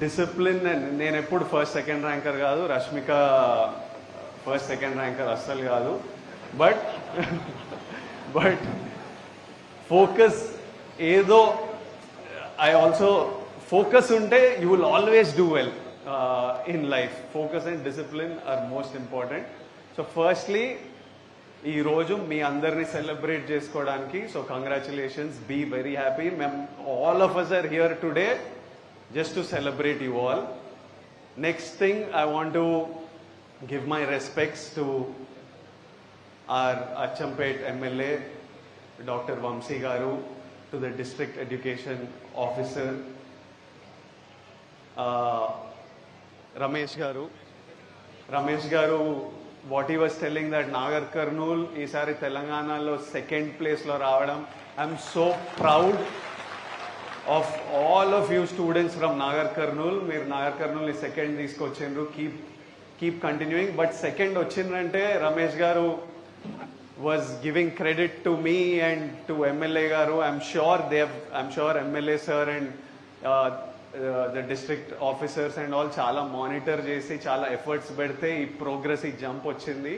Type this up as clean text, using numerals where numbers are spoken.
Discipline. నేను ఎప్పుడు first second ranker కాదు, రష్మిక ఫస్ట్ సెకండ్ ర్యాంకర్ అస్సలు కాదు. బట్ బట్ ఫోకస్ ఏదో, ఐ ఆల్సో ఫోకస్ ఉంటే you will always do well in life. Focus and discipline are most important. So firstly ఈరోజు మీ అందరినీ సెలబ్రేట్ చేసుకోవడానికి, so congratulations, be very happy. మేము all of us are here today just to celebrate you all. Next thing, I want to give my respects to our Achampet MLA, Dr. Vamsi Garu, to the District Education Officer, Ramesh Garu. Ramesh Garu, what he was telling that Nagar Karnool, ఈసారి తెలంగాణలో second ప్లేస్లో రావడం, I'm so proud of all of you students from Nagar Karnool. మీరు నాగర్ కర్నూల్ ని second తీసుకొచ్చిండ్రు. Keep continuing. But second వచ్చిందంటే Ramesh garu was giving credit to మీ and to MLA garu. I'm sure MLA sir and the district officers and all చాలా monitor చేసి చాలా efforts పెడితే ఈ ప్రోగ్రెస్, ఈ జంప్ వచ్చింది.